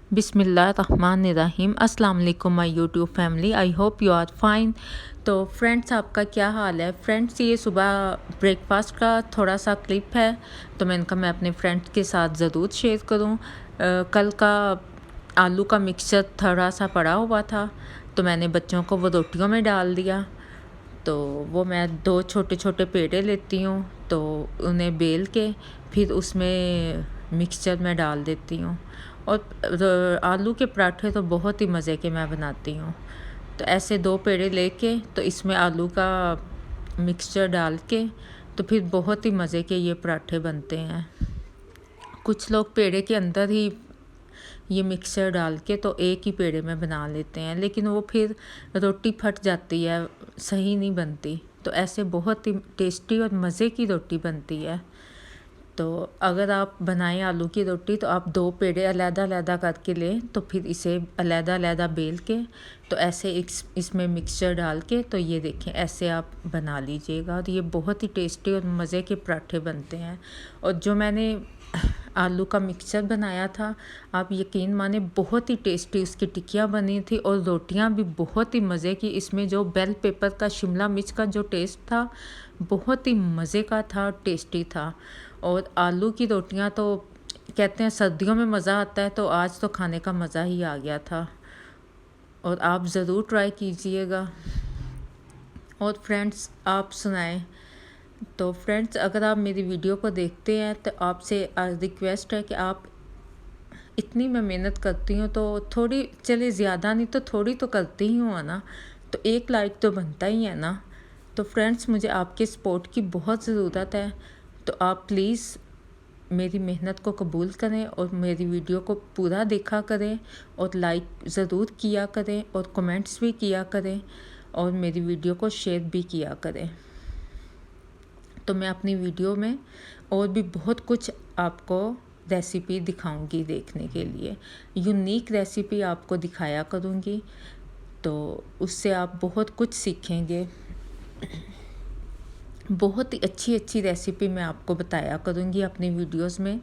बिस्मिल्लाहिर्रहमानिर्रहीम। अस्सलाम वालेकुम my YouTube family, I hope you are fine. तो फ्रेंड्स, आपका क्या हाल है? फ्रेंड्स, ये सुबह ब्रेकफास्ट का थोड़ा सा क्लिप है, तो मैंने कहा मैं अपने फ्रेंड्स के साथ ज़रूर शेयर करूं। कल का आलू का मिक्सचर थोड़ा सा पड़ा हुआ था, तो मैंने बच्चों को वो रोटियों में डाल दिया। तो वो मैं 2 छोटे छोटे पेड़े लेती हूँ, तो उन्हें बेल के फिर उसमें मिक्सचर में डाल देती हूँ। और आलू के पराठे तो बहुत ही मज़े के मैं बनाती हूँ। तो ऐसे 2 पेड़े लेके तो इसमें आलू का मिक्सचर डाल के तो फिर बहुत ही मज़े के ये पराठे बनते हैं। कुछ लोग पेड़े के अंदर ही ये मिक्सचर डाल के तो एक ही पेड़े में बना लेते हैं, लेकिन वो फिर रोटी फट जाती है, सही नहीं बनती। तो ऐसे बहुत ही टेस्टी और मज़े की रोटी बनती है। तो अगर आप बनाएं आलू की रोटी, तो आप 2 पेड़े अलग-अलग करके लें, तो फिर इसे अलग-अलग बेल के तो ऐसे इसमें मिक्सचर डाल के तो ये देखें ऐसे आप बना लीजिएगा, और ये बहुत ही टेस्टी और मज़े के पराठे बनते हैं। और जो मैंने आलू का मिक्सचर बनाया था, आप यकीन माने बहुत ही टेस्टी उसकी टिक्कियाँ बनी थी, और रोटियाँ भी बहुत ही मज़े की। इसमें जो बेल पेपर का, शिमला मिर्च का जो टेस्ट था, बहुत ही मज़े का था, टेस्टी था। और आलू की रोटियां तो कहते हैं सर्दियों में मज़ा आता है, तो आज तो खाने का मज़ा ही आ गया था, और आप ज़रूर ट्राई कीजिएगा। और फ्रेंड्स, आप सुनाएं। तो फ्रेंड्स, अगर आप मेरी वीडियो को देखते हैं तो आपसे रिक्वेस्ट है कि आप, इतनी मैं मेहनत करती हूँ तो थोड़ी, चले ज़्यादा नहीं तो थोड़ी तो करती ही हूँ ना, तो 1 लाइक तो बनता ही है ना। तो फ्रेंड्स, मुझे आपके सपोर्ट की बहुत ज़रूरत है, तो आप प्लीज़ मेरी मेहनत को कबूल करें और मेरी वीडियो को पूरा देखा करें, और लाइक ज़रूर किया करें, और कमेंट्स भी किया करें, और मेरी वीडियो को शेयर भी किया करें। तो मैं अपनी वीडियो में और भी बहुत कुछ आपको रेसिपी दिखाऊंगी देखने के लिए, यूनिक रेसिपी आपको दिखाया करूंगी, तो उससे आप बहुत कुछ सीखेंगे। बहुत ही अच्छी अच्छी रेसिपी मैं आपको बताया करूँगी अपनी वीडियोस में।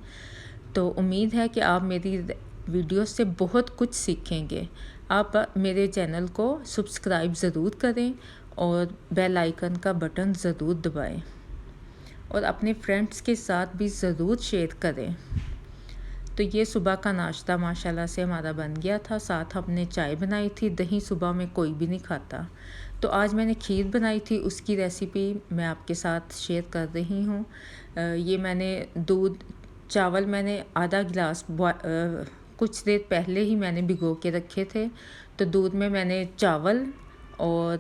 तो उम्मीद है कि आप मेरी वीडियोस से बहुत कुछ सीखेंगे। आप मेरे चैनल को सब्सक्राइब ज़रूर करें, और बेल आइकन का बटन ज़रूर दबाएं, और अपने फ्रेंड्स के साथ भी ज़रूर शेयर करें। तो ये सुबह का नाश्ता माशाल्लाह से हमारा बन गया था। साथ हमने चाय बनाई थी, दही सुबह में कोई भी नहीं खाता। तो आज मैंने खीर बनाई थी, उसकी रेसिपी मैं आपके साथ शेयर कर रही हूँ। ये मैंने चावल मैंने आधा गिलास कुछ देर पहले ही मैंने भिगो के रखे थे। तो दूध में मैंने चावल और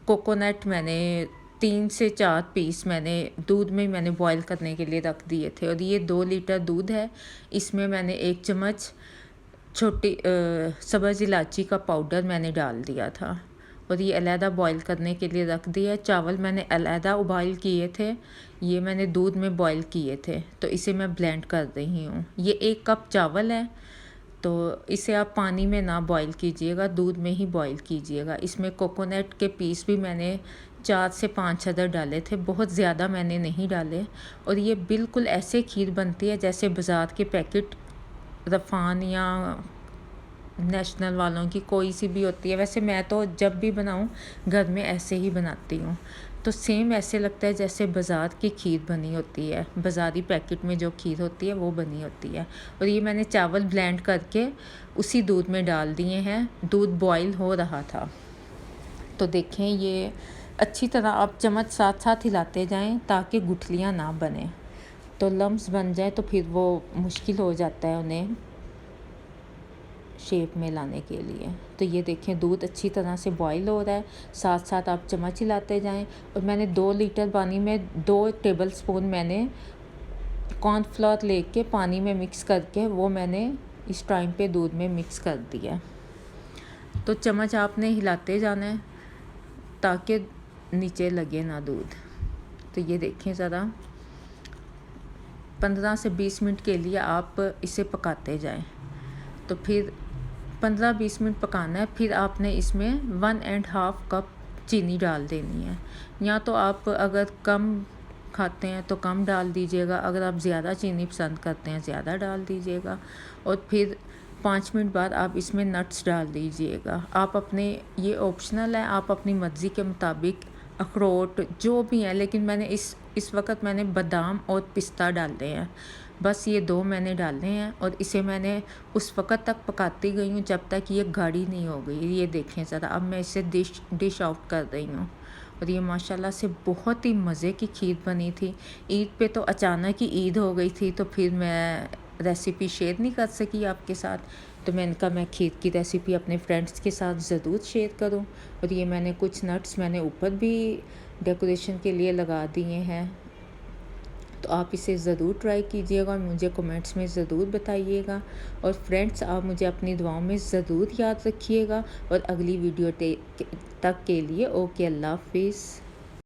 कोकोनट मैंने 3 से 4 पीस मैंने दूध में मैंने बॉईल करने के लिए रख दिए थे। और ये 2 लीटर दूध है, इसमें मैंने 1 चम्मच छोटी सब्ज़ इलायची का पाउडर मैंने डाल दिया था, और ये अलहदा बॉईल करने के लिए रख दिया। चावल मैंने अलहदा उबाल किए थे, ये मैंने दूध में बॉईल किए थे, तो इसे मैं ब्लेंड कर रही हूँ। ये 1 कप चावल है, तो इसे आप पानी में ना बॉईल कीजिएगा, दूध में ही बॉईल कीजिएगा। इसमें कोकोनट के पीस भी मैंने 4 से 5 अदर डाले थे, बहुत ज़्यादा मैंने नहीं डाले। और ये बिल्कुल ऐसे खीर बनती है जैसे बाज़ार के पैकेट रफ़ान या नेशनल वालों की कोई सी भी होती है। वैसे मैं तो जब भी बनाऊं घर में ऐसे ही बनाती हूँ, तो सेम ऐसे लगता है जैसे बाज़ार की खीर बनी होती है, बाज़ारी पैकेट में जो खीर होती है वो बनी होती है। और ये मैंने चावल ब्लेंड करके उसी दूध में डाल दिए हैं, दूध बॉईल हो रहा था। तो देखें, ये अच्छी तरह आप चम्मच साथ साथ हिलाते जाएं ताकि गुठलियाँ ना बने, तो लम्स बन जाए तो फिर वो मुश्किल हो जाता है उन्हें शेप में लाने के लिए। तो ये देखें, दूध अच्छी तरह से बॉईल हो रहा है, साथ साथ आप चम्मच हिलाते जाएं। और मैंने 2 लीटर पानी में 2 टेबलस्पून मैंने कॉर्नफ्लोर लेके पानी में मिक्स करके वो मैंने इस टाइम पे दूध में मिक्स कर दिया। तो चम्मच आपने हिलाते जाना है ताकि नीचे लगे ना दूध। तो ये देखें, ज़रा 15 से 20 मिनट के लिए आप इसे पकाते जाएं। तो फिर 15-20 मिनट पकाना है। फिर आपने इसमें 1.5 कप चीनी डाल देनी है, या तो आप अगर कम खाते हैं तो कम डाल दीजिएगा, अगर आप ज़्यादा चीनी पसंद करते हैं ज़्यादा डाल दीजिएगा। और फिर 5 मिनट बाद आप इसमें नट्स डाल दीजिएगा। आप अपने, ये ऑप्शनल है, आप अपनी मर्ज़ी के मुताबिक अखरोट जो भी हैं, लेकिन मैंने इस वक्त मैंने बादाम और पिस्ता डाले हैं। बस ये 2 मैंने डाले हैं और इसे मैंने उस वक़्त तक पकाती गई हूँ जब तक ये गाढ़ी नहीं हो गई। ये देखें ज़रा, अब मैं इसे डिश आउट कर रही हूँ और ये माशाल्लाह से बहुत ही मज़े की खीर बनी थी। ईद पे तो अचानक ही ईद हो गई थी, तो फिर मैं रेसिपी शेयर नहीं कर सकी आपके साथ। तो मैंने कहा मैं खीर की रेसिपी अपने फ्रेंड्स के साथ ज़रूर शेयर करूं। और ये मैंने कुछ नट्स मैंने ऊपर भी डेकोरेशन के लिए लगा दिए हैं। तो आप इसे ज़रूर ट्राई कीजिएगा और मुझे कमेंट्स में ज़रूर बताइएगा। और फ्रेंड्स, आप मुझे अपनी दुआओं में ज़रूर याद रखिएगा और अगली वीडियो तक के लिए ओके, अल्लाह हाफिज़।